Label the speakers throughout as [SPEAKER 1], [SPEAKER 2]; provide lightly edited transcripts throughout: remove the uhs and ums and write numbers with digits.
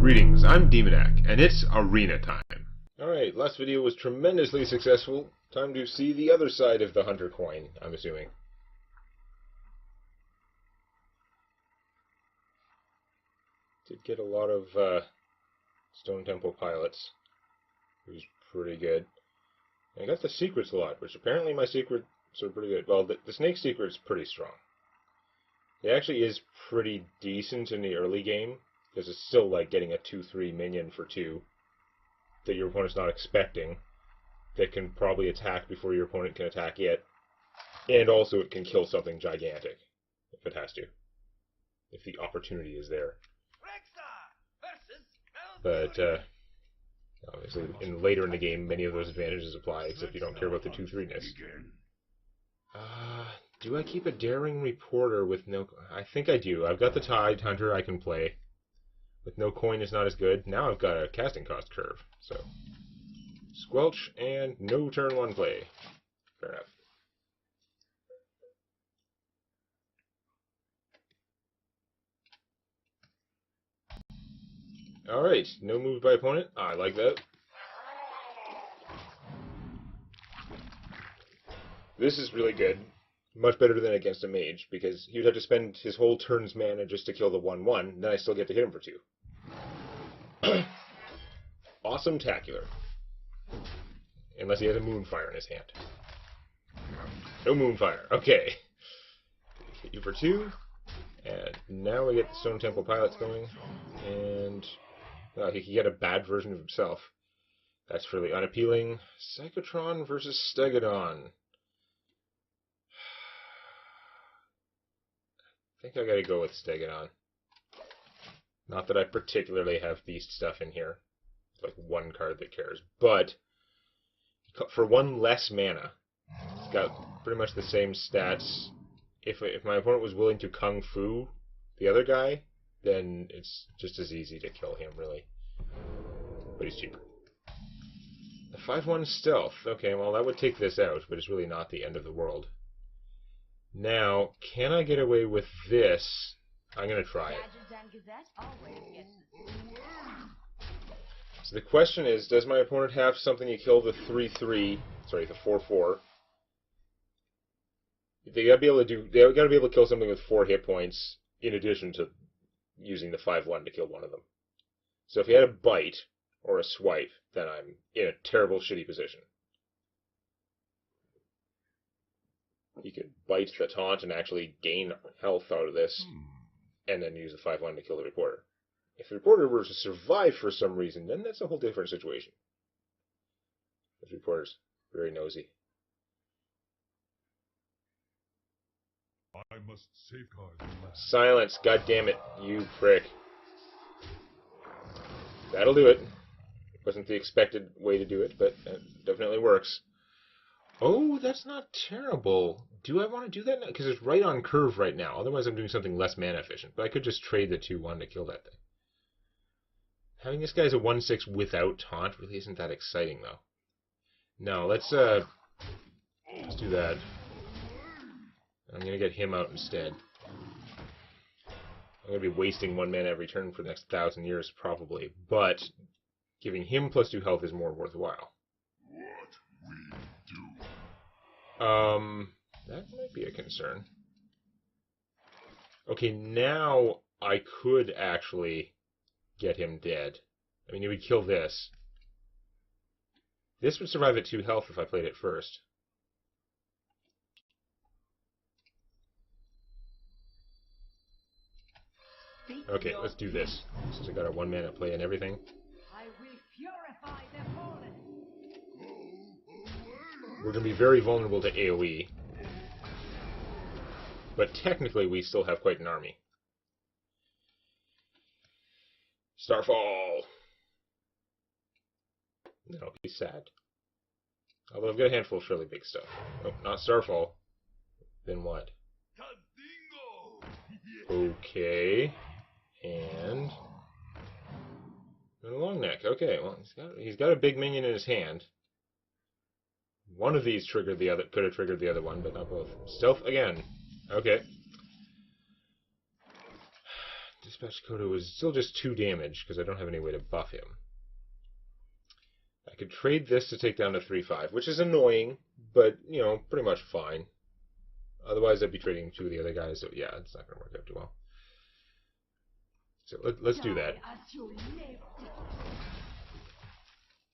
[SPEAKER 1] Greetings, I'm Demonac, and it's arena time. Alright, last video was tremendously successful. Time to see the other side of the Hunter coin, I'm assuming. Did get a lot of Stone Temple pilots. It was pretty good. And I got the secrets a lot, which apparently my secrets are pretty good. Well, the snake secret's pretty strong. It actually is pretty decent in the early game, because it's still like getting a 2-3 minion for 2 that your opponent's not expecting, that can probably attack before your opponent can attack it, and also it can kill something gigantic, if it has to, if the opportunity is there. But obviously, later in the game, many of those advantages apply, except you don't care about the 2-3-ness. Do I keep a Daring Reporter with no... I think I do. I've got the Tide Hunter I can play. With no coin is not as good. Now I've got a casting cost curve. So, Squelch and no turn 1 play. Fair enough. Alright, no move by opponent. I like that. This is really good. Much better than against a mage, because he would have to spend his whole turn's mana just to kill the 1-1, then I still get to hit him for 2. Awesome-tacular. Unless he has a Moonfire in his hand. No Moonfire. Okay. Hit you for 2. And now we get the Stone Temple pilots going. And he can get a bad version of himself. That's really unappealing. Psychotron versus Stegodon. I think I gotta go with Stegodon. Not that I particularly have beast stuff in here. It's like one card that cares. But, for 1 less mana, it's got pretty much the same stats. If my opponent was willing to Kung Fu the other guy, then it's just as easy to kill him, really. But he's cheaper. The 5-1 Stealth. Okay, well that would take this out, but it's really not the end of the world. Now, can I get away with this? I'm going to try it. So the question is, does my opponent have something to kill the 3-3, sorry, the 4-4? They gotta be able to kill something with 4 hit points, in addition to using the 5-1 to kill one of them. So if he had a bite, or a swipe, then I'm in a terrible, shitty position. He could bite the taunt and actually gain health out of this, and then use the 5-1 to kill the reporter. If the reporter were to survive for some reason, then that's a whole different situation. The reporter's very nosy.
[SPEAKER 2] I must safeguard the land.
[SPEAKER 1] Silence, goddammit, you prick. That'll do it. Wasn't the expected way to do it, but it definitely works. Oh, that's not terrible. Do I want to do that now? Because it's right on curve right now. Otherwise, I'm doing something less mana efficient. But I could just trade the 2-1 to kill that thing. Having this guy as a 1-6 without taunt really isn't that exciting, though. No, let's do that. I'm going to get him out instead. I'm going to be wasting 1 mana every turn for the next 1,000 years, probably. But giving him +2 health is more worthwhile. That might be a concern. Okay, now I could actually get him dead. I mean, he would kill this. This would survive at 2 health if I played it first. Okay, let's do this. Since I got a 1 mana play and everything.
[SPEAKER 3] I will purify the fallen.
[SPEAKER 1] We're going to be very vulnerable to AoE. But technically, we still have quite an army. Starfall! Then I'll be sad. Although I've got a handful of fairly big stuff. Nope, not Starfall. Then what? Okay. And a long neck. Okay, well he's got a big minion in his hand. One of these triggered the other, could have triggered the other one, but not both. Stealth again. Okay. Dispatch Kodo is still just 2 damage, because I don't have any way to buff him. I could trade this to take down to 3-5, which is annoying, but, you know, pretty much fine. Otherwise, I'd be trading 2 of the other guys, so yeah, it's not going to work out too well. So let's do that.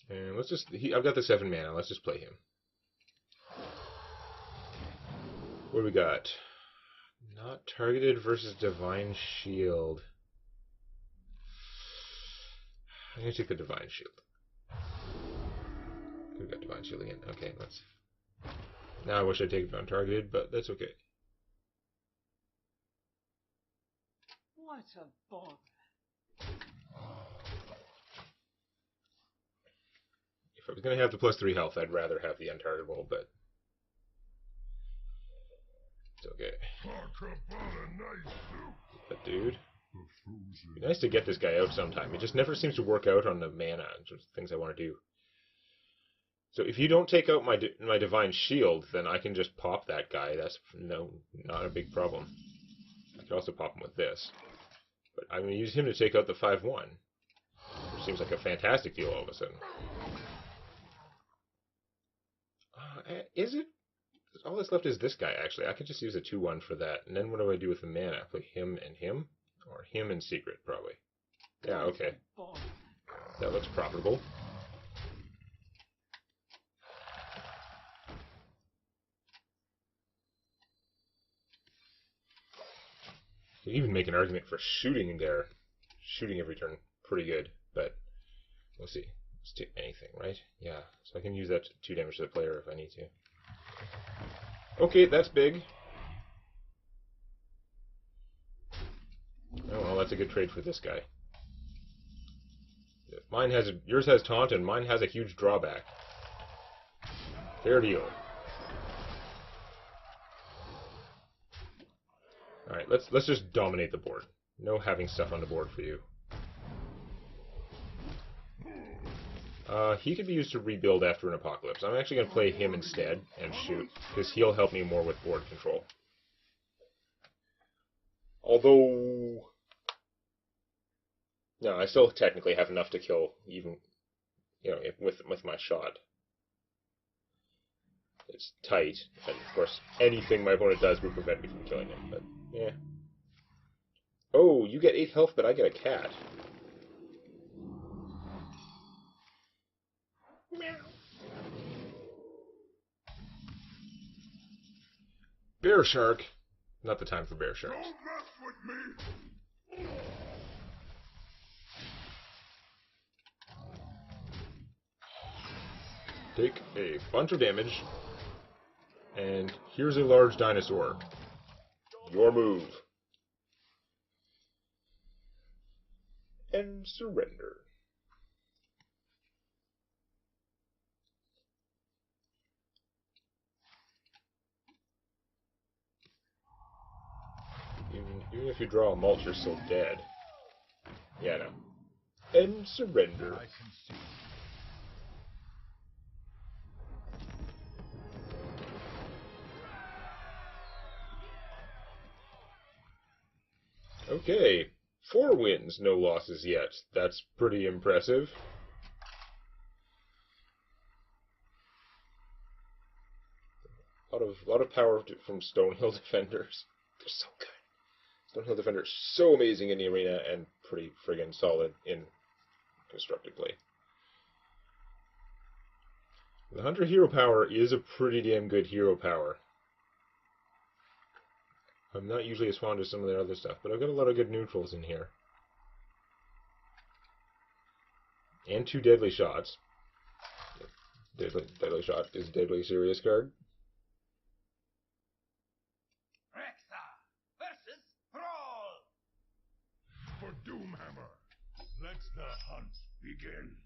[SPEAKER 1] And let's just... I've got the 7 mana, let's just play him. What do we got? Not targeted versus Divine Shield. I'm going to take the Divine Shield. We've got Divine Shield again. Okay, let's... Now I wish I'd taken it untargeted, but that's okay.
[SPEAKER 3] What a bother.
[SPEAKER 1] If I was going to have the +3 health, I'd rather have the untargetable, but... It's okay. But dude... It'd be nice to get this guy out sometime. It just never seems to work out on the mana and sort of things I want to do. So if you don't take out my Divine Shield, then I can just pop that guy. That's not a big problem. I could also pop him with this. But I'm going to use him to take out the 5-1. Which seems like a fantastic deal all of a sudden. Is it? All that's left is this guy, actually. I could just use a 2-1 for that. And then what do I do with the mana? Play him and him? Or him and Secret, probably. Yeah, okay. That looks profitable. You can even make an argument for shooting there. Shooting every turn, pretty good, but we'll see. Let's do anything, right? Yeah, so I can use that to 2 damage to the player if I need to. Okay, that's big. Oh well, that's a good trade for this guy. Yours has taunt, and mine has a huge drawback. Fair deal. Alright, let's just dominate the board. No having stuff on the board for you. He could be used to rebuild after an apocalypse. I'm actually going to play him instead and shoot, because he'll help me more with board control. Although... No, I still technically have enough to kill, even, you know, with my shot. It's tight, and of course, anything my opponent does will prevent me from killing him, but, yeah. Oh, you get 8 health, but I get a cat. Meow. Bear Shark. Not the time for Bear Sharks.
[SPEAKER 2] Don't mess with me!
[SPEAKER 1] Take a bunch of damage, and here's a large dinosaur. Your move. And surrender. Even if you draw a mulch, you're still dead. Yeah, no. And surrender. Okay, 4 wins, no losses yet. That's pretty impressive. A lot of power from Stonehill Defenders. They're so good. Stonehill Defenders so amazing in the arena and pretty friggin' solid in constructed play. The Hunter hero power is a pretty damn good hero power. I'm not usually as fond of some of their other stuff, but I've got a lot of good neutrals in here. And 2 deadly shots. Deadly shot is a deadly serious card.
[SPEAKER 3] Versus Thrall!
[SPEAKER 2] For Doomhammer, let the hunt begin.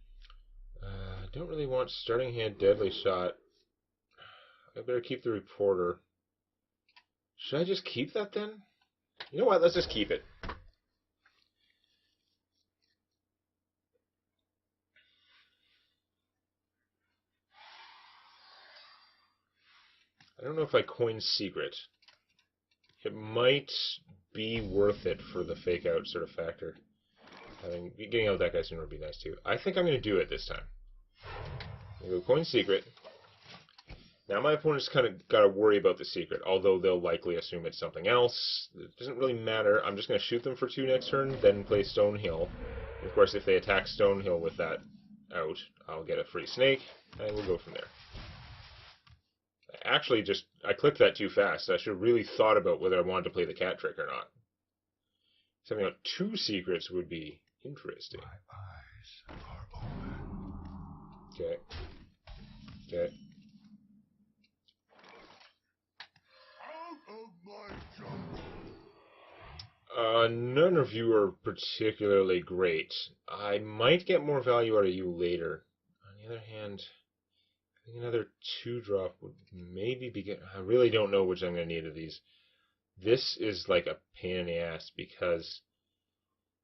[SPEAKER 1] I don't really want starting hand deadly shot. I better keep the reporter. Should I just keep that then? You know what? Let's just keep it. I don't know if I coin Secret. It might be worth it for the fake out sort of factor. Getting out that guy sooner would be nice too. I think I'm going to do it this time. I'm going to go coin secret. Now my opponent's kind of got to worry about the secret, although they'll likely assume it's something else. It doesn't really matter. I'm just going to shoot them for 2 next turn, then play Stonehill. Of course, if they attack Stonehill with that out, I'll get a free snake, and we'll go from there. Actually, I clicked that too fast. I should have really thought about whether I wanted to play the cat trick or not. Something like 2 secrets would be interesting.
[SPEAKER 2] My eyes are open.
[SPEAKER 1] Okay. Okay.
[SPEAKER 2] Out of my jungle.
[SPEAKER 1] None of you are particularly great. I might get more value out of you later. On the other hand, I think another 2-drop would maybe be good. I really don't know which I'm going to need of these. This is like a pain in the ass because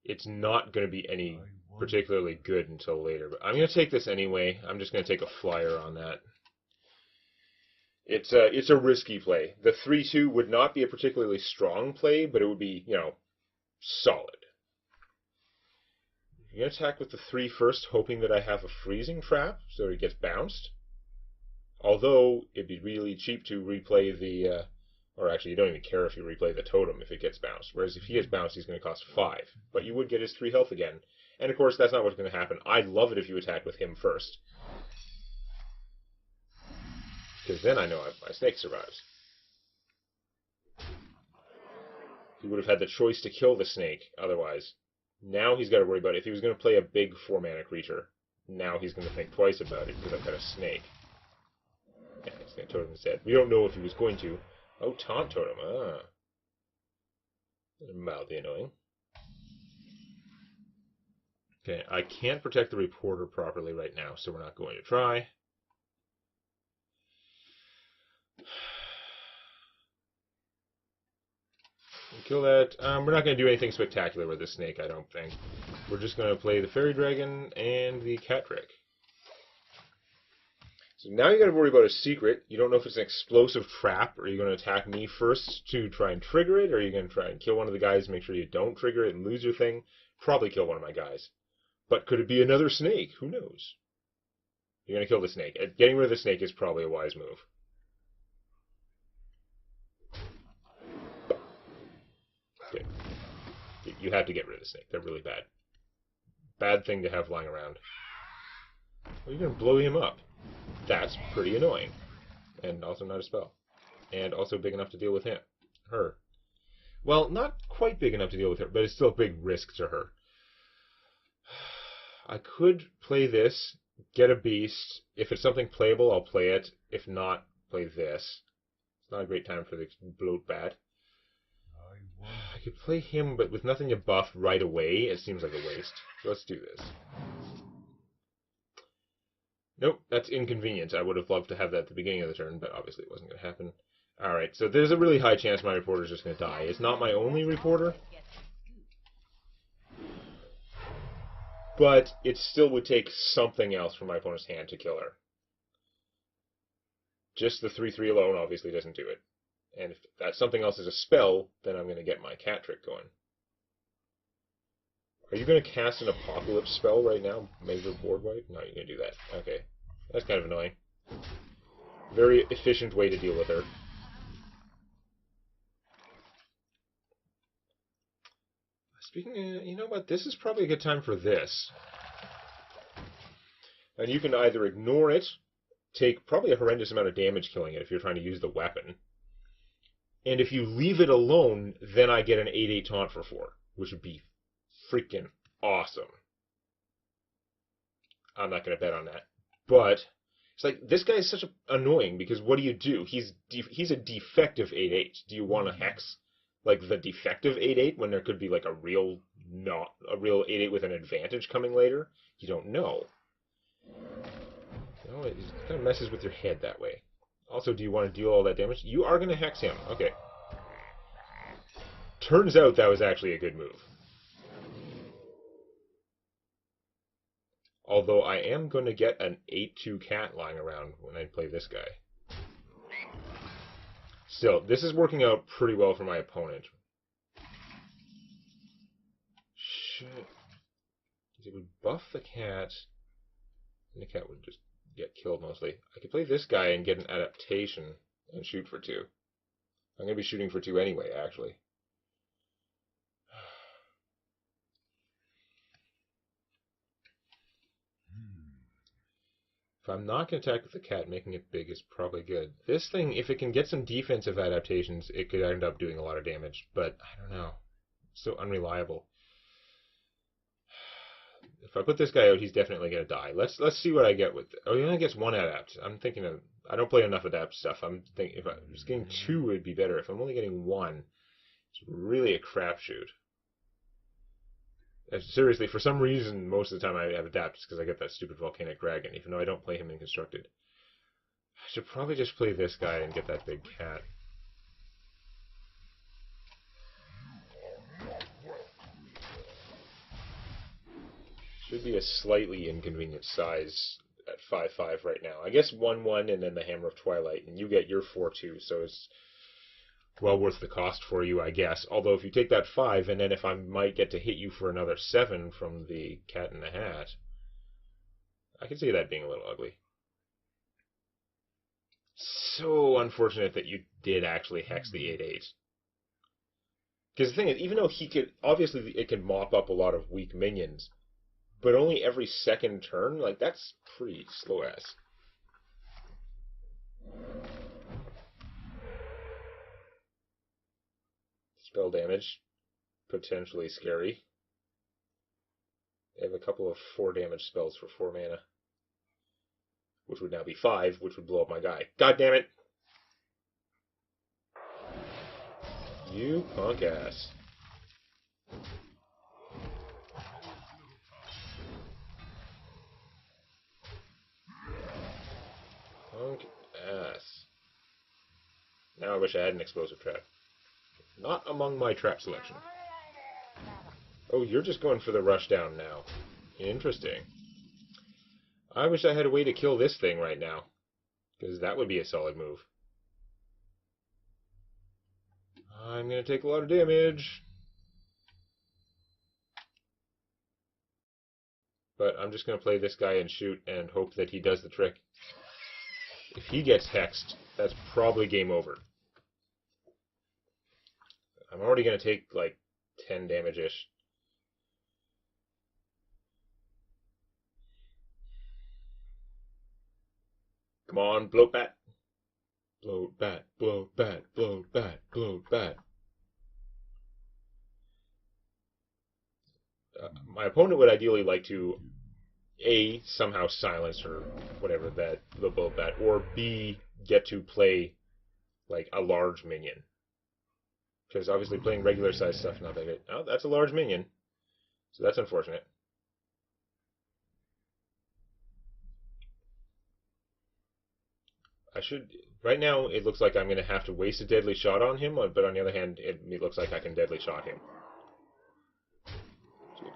[SPEAKER 1] it's not going to be any particularly good until later. But I'm going to take this anyway. I'm just going to take a flyer on that. It's a risky play. The 3-2 would not be a particularly strong play, but it would be, solid. You're going to attack with the 3 first, hoping that I have a freezing trap, so it gets bounced. Although, it'd be really cheap to replay the, or actually you don't even care if you replay the totem if it gets bounced. Whereas if he gets bounced, he's going to cost 5. But you would get his 3 health again. And of course, that's not what's going to happen. I'd love it if you attack with him first. Because then I know my snake survives. He would have had the choice to kill the snake otherwise. Now he's got to worry about it. If he was going to play a big 4-mana creature, now he's going to think twice about it because I've got a snake. Yeah, he's going to totem instead. We don't know if he was going to. Oh, taunt totem. Ah. Mildly annoying. Okay, I can't protect the reporter properly right now, so we're not going to try. Kill that. We're not going to do anything spectacular with this snake, I don't think. We're just going to play the fairy dragon and the cat trick. So now you got to worry about a secret. You don't know if it's an explosive trap. Are you going to attack me first to try and trigger it? Or are you going to try and kill one of the guys, make sure you don't trigger it and lose your thing? Probably kill one of my guys. But could it be another snake? Who knows? You're going to kill the snake. Getting rid of the snake is probably a wise move. Okay. You have to get rid of the snake. They're really bad. Bad thing to have lying around. Well, you're going to blow him up. That's pretty annoying. And also not a spell. And also big enough to deal with him. Her. Well, not quite big enough to deal with her, but it's still a big risk to her. I could play this, get a beast. If it's something playable, I'll play it. If not, play this. It's not a great time for the bloat bat. I could play him, but with nothing to buff right away, it seems like a waste. So let's do this. Nope, that's inconvenient. I would have loved to have that at the beginning of the turn, but obviously it wasn't going to happen. Alright, so there's a really high chance my reporter is just going to die. It's not my only reporter, but it still would take something else from my opponent's hand to kill her. Just the 3/3 alone obviously doesn't do it. And if that something else is a spell, then I'm going to get my cat trick going. Are you going to cast an apocalypse spell right now? Major board wipe? No, you're going to do that. Okay. That's kind of annoying. Very efficient way to deal with her. Speaking of, you know what? This is probably a good time for this. And you can either ignore it, take probably a horrendous amount of damage killing it if you're trying to use the weapon. And if you leave it alone, then I get an 8/8 taunt for 4, which would be freaking awesome. I'm not going to bet on that. But it's like, this guy is such annoying because what do? He's a defective 8/8. Do you want to hex like the defective 8/8 when there could be like a real 8/8 with an advantage coming later? You don't know. You know, it kind of messes with your head that way. Also, do you want to deal all that damage? You are going to hex him. Okay. Turns out that was actually a good move. Although I am going to get an 8/2 cat lying around when I play this guy. Still, this is working out pretty well for my opponent. should... It would buff the cat, and the cat would just get killed mostly. I could play this guy and get an adaptation and shoot for 2. I'm going to be shooting for 2 anyway, actually. If I'm not going to attack with the cat, making it big is probably good. This thing, if it can get some defensive adaptations, it could end up doing a lot of damage, but I don't know. It's so unreliable. If I put this guy out, he's definitely going to die. Let's see what I get with it. Oh, he only gets 1 adapt. I'm thinking of... I don't play enough adapt stuff. I'm thinking if I was getting 2, it would be better. If I'm only getting 1, it's really a crapshoot. Seriously, for some reason, most of the time I have adapt because I get that stupid volcanic dragon, even though I don't play him in constructed. I should probably just play this guy and get that big cat. Should be a slightly inconvenient size at 5/5 right now. I guess 1/1 and then the Hammer of Twilight, and you get your 4/2, so it's well worth the cost for you, I guess. Although if you take that 5, and then if I might get to hit you for another 7 from the Cat in the Hat, I can see that being a little ugly. So unfortunate that you did actually hex the 8/8. Because the thing is, even though he could, obviously it can mop up a lot of weak minions, but only every second turn, like that's pretty slow ass. Spell damage, potentially scary. I have a couple of 4 damage spells for 4 mana. Which would now be 5, which would blow up my guy. God damn it! You punk ass. Punk ass. Now I wish I had an explosive trap. Not among my trap selection. Oh, you're just going for the rush down now. Interesting. I wish I had a way to kill this thing right now, because that would be a solid move. I'm going to take a lot of damage. But I'm just going to play this guy and shoot and hope that he does the trick. If he gets hexed, that's probably game over. I'm already going to take like 10 damage-ish. Come on, bloat bat. Bloat bat, bloat bat, bloat bat, bloat bat. My opponent would ideally like to A, somehow silence or whatever that the bloat bat, or B, get to play like a large minion. Because obviously playing regular size stuff not that good. Oh, that's a large minion. So that's unfortunate. I should... Right now, it looks like I'm going to have to waste a deadly shot on him, but on the other hand, it looks like I can deadly shot him.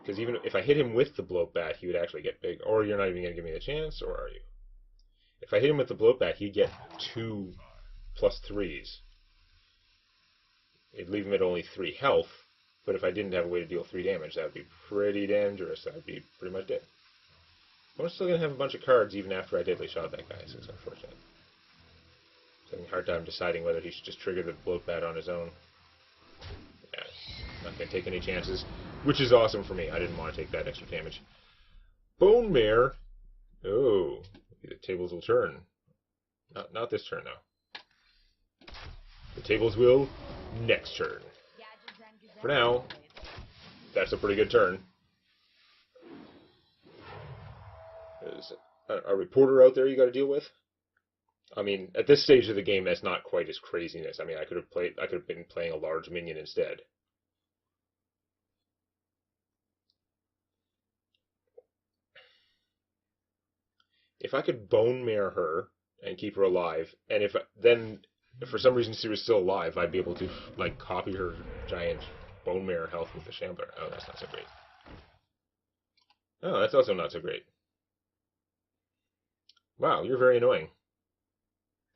[SPEAKER 1] Because even if I hit him with the bloat bat, he would actually get big. Or you're not even going to give me the chance, or are you? If I hit him with the bloat bat, he'd get 2 plus 3s. It'd leave him at only 3 health, but if I didn't have a way to deal 3 damage, that would be pretty dangerous. That would be pretty much dead. I'm still going to have a bunch of cards even after I deadly shot that guy, so it's unfortunate. I'm having a hard time deciding whether he should just trigger the bloat bat on his own. Yeah, not going to take any chances, which is awesome for me. I didn't want to take that extra damage. Bone Mare. Oh, the tables will turn. Not this turn, though. The tables will next turn. For now, that's a pretty good turn. There's a reporter out there you got to deal with. I mean, at this stage of the game, that's not quite as craziness. I mean, I could have been playing a large minion instead. If I could bone mare her and keep her alive, and if for some reason she was still alive, I'd be able to like copy her giant bone mare health with the shambler. Oh, that's not so great. Oh, that's also not so great. Wow, you're very annoying.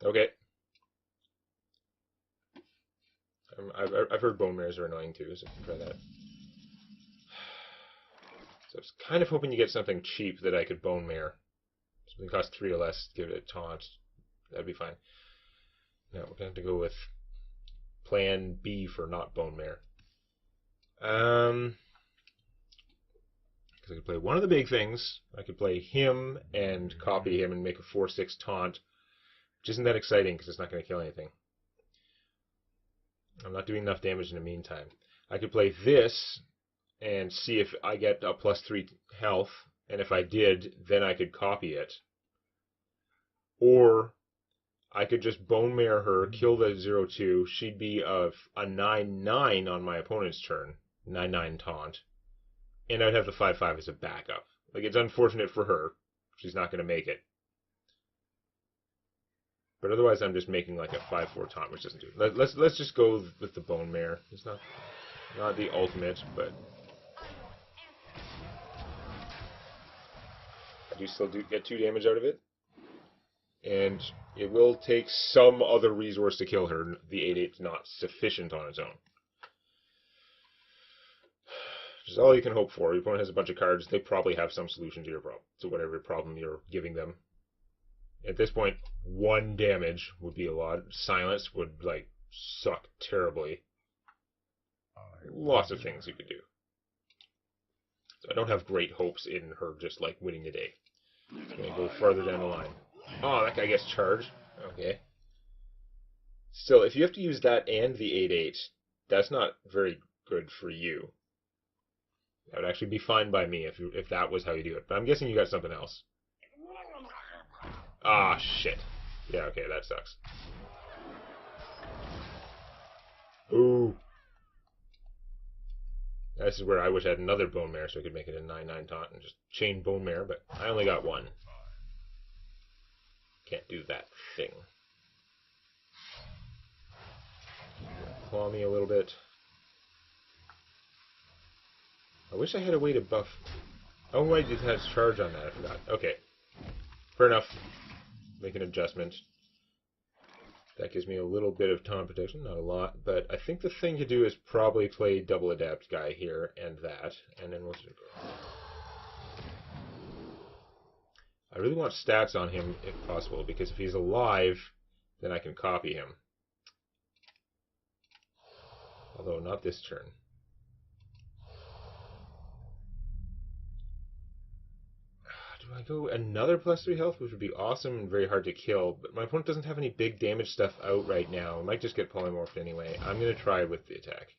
[SPEAKER 1] Okay. I've heard bone mares are annoying too, so try that. So I was kind of hoping to get something cheap that I could bone mare. Something that costs 3 or less, give it a taunt. That'd be fine. Now we're going to have to go with plan B for not bone mare. Because I could play one of the big things. I could play him and copy him and make a 4/6 taunt, which isn't that exciting because it's not going to kill anything. I'm not doing enough damage in the meantime. I could play this and see if I get a +3 health, and if I did, then I could copy it. Or I could just bone mare her, kill the 0/2. She'd be a 9/9 on my opponent's turn, 9/9 taunt, and I'd have the 5/5 as a backup. Like, it's unfortunate for her. She's not going to make it. But otherwise, I'm just making like a 5/4 taunt, which doesn't do it. Let's just go with the bone mare. It's not the ultimate, but I do still get 2 damage out of it. And it will take some other resource to kill her. The 8/8 is not sufficient on its own. Which is all you can hope for. Your opponent has a bunch of cards. They probably have some solution to your problem, to whatever problem you're giving them. At this point, 1 damage would be a lot. Silence would, like, suck terribly. Lots of things you could do. So I don't have great hopes in her just, like, winning the day. I'm going to go farther down the line. Oh, that guy gets charged. Okay. Still, if you have to use that and the 8/8, that's not very good for you. That would actually be fine by me if that was how you do it. But I'm guessing you got something else. Ah, shit. Yeah, okay, that sucks. Ooh. This is where I wish I had another bone mare so I could make it a 9/9 taunt and just chain bone mare, but I only got 1. Can't do that thing. Claw me a little bit. I wish I had a way to buff. Oh, wait, it has charge on that. I forgot. Okay. Fair enough. Make an adjustment. That gives me a little bit of taunt protection, not a lot, but I think the thing to do is probably play double adapt guy here and that, and then we'll just go. I really want stats on him if possible, because if he's alive, then I can copy him. Although not this turn. Do I go another +3 health, which would be awesome and very hard to kill, but my opponent doesn't have any big damage stuff out right now. I might just get polymorphed anyway. I'm going to try with the attack.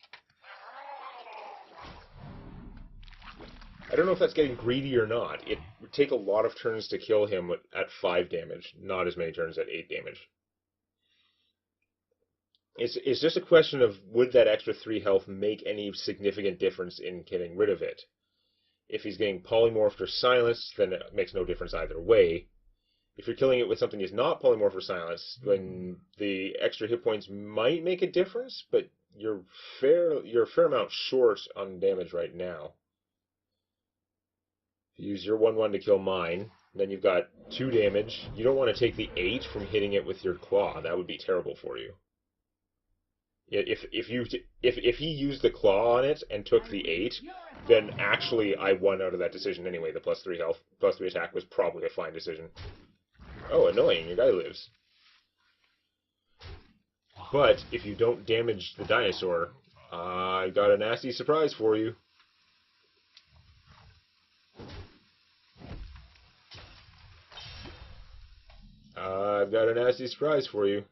[SPEAKER 1] I don't know if that's getting greedy or not. It would take a lot of turns to kill him at 5 damage, not as many turns at 8 damage. It's just a question of would that extra 3 health make any significant difference in getting rid of it. If he's getting polymorphed or silenced, then it makes no difference either way. If you're killing it with something that's not polymorphed or silenced, then the extra hit points might make a difference, but you're a fair amount short on damage right now. You use your 1/1 to kill mine, then you've got 2 damage. You don't want to take the 8 from hitting it with your claw. That would be terrible for you. If he used the claw on it and took the 8, then actually I won out of that decision anyway. The +3 health, +3 attack was probably a fine decision. Oh, annoying, your guy lives. But if you don't damage the dinosaur, I got a nasty surprise for you. I've got a nasty surprise for you.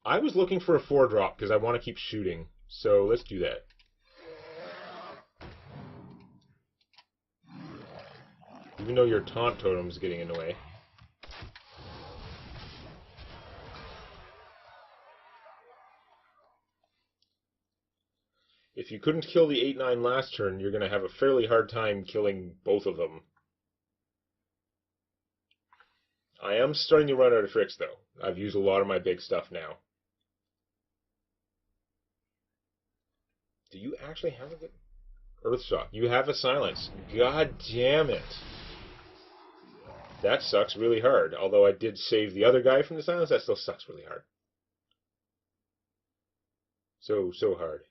[SPEAKER 1] I was looking for a 4-drop because I want to keep shooting, so let's do that. Even though your taunt totem's getting in the way. If you couldn't kill the 8/9 last turn, you're going to have a fairly hard time killing both of them. I am starting to run out of tricks, though. I've used a lot of my big stuff now. Do you actually have a good Earthshock? You have a silence. God damn it. That sucks really hard. Although I did save the other guy from the silence, that still sucks really hard. So hard.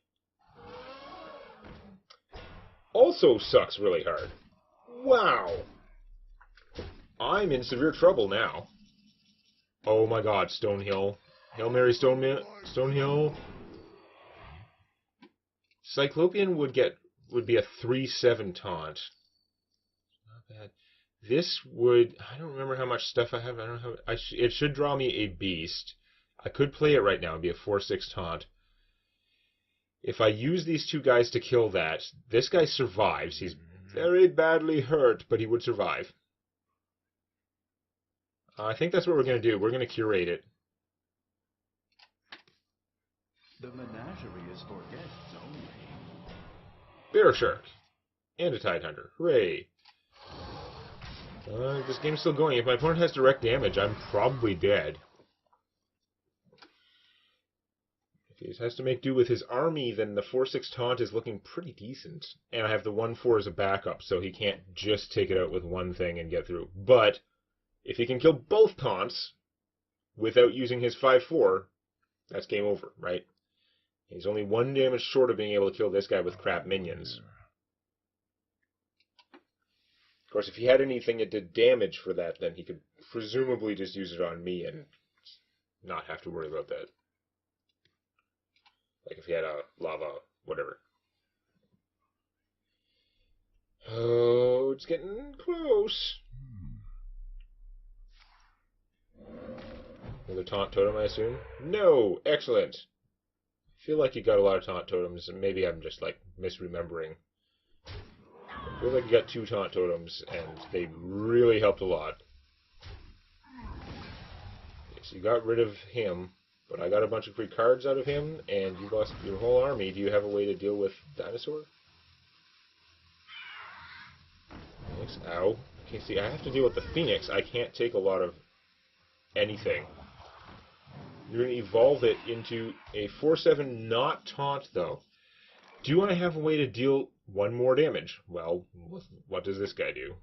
[SPEAKER 1] also sucks really hard. Wow. I'm in severe trouble now. Oh my god, Stonehill. Hail Mary, Stonehill. Cyclopean would be a 3/7 taunt. Not bad. This would... I don't remember how much stuff I have. I don't know how... it should draw me a beast. I could play it right now and be a 4/6 taunt. If I use these two guys to kill that, this guy survives. He's very badly hurt, but he would survive. I think that's what we're going to do. We're going to curate it.
[SPEAKER 4] The menagerie is for guests only.
[SPEAKER 1] Bear Shark. And a Tidehunter. Hooray. This game's still going. If my opponent has direct damage, I'm probably dead. If he has to make do with his army, then the 4/6 taunt is looking pretty decent. And I have the 1/4 as a backup, so he can't just take it out with one thing and get through. But if he can kill both taunts without using his 5/4, that's game over, right? He's only 1 damage short of being able to kill this guy with crap minions. Of course, if he had anything that did damage for that, then he could presumably just use it on me and not have to worry about that. Like if he had a lava, whatever. Oh, it's getting close. Another taunt totem, I assume? No! Excellent! I feel like you got a lot of taunt totems, and maybe I'm just, like, misremembering. I feel like you got 2 taunt totems, and they really helped a lot. Okay, so you got rid of him, but I got a bunch of free cards out of him, and you lost your whole army. Do you have a way to deal with Dinosaur? Phoenix? Ow. Okay, see, I have to deal with the Phoenix. I can't take a lot of anything. You're going to evolve it into a 4/7 not taunt, though. Do I have a way to deal 1 more damage? Well, what does this guy do?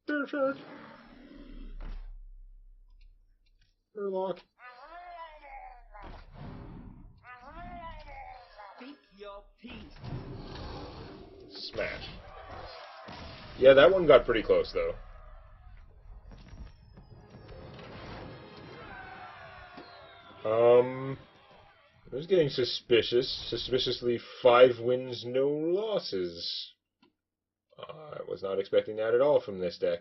[SPEAKER 1] Bear Shark. Murloc.
[SPEAKER 3] Speak your piece.
[SPEAKER 1] Smash. Yeah, that one got pretty close, though. It was getting suspicious. Suspiciously 5 wins, no losses. I was not expecting that at all from this deck.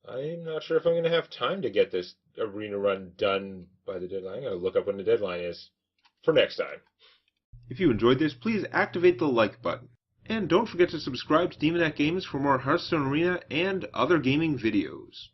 [SPEAKER 1] I'm not sure if I'm going to have time to get this arena run done by the deadline. I'm going to look up when the deadline is for next time.
[SPEAKER 5] If you enjoyed this, please activate the like button. And don't forget to subscribe to Demonet Games for more Hearthstone Arena and other gaming videos.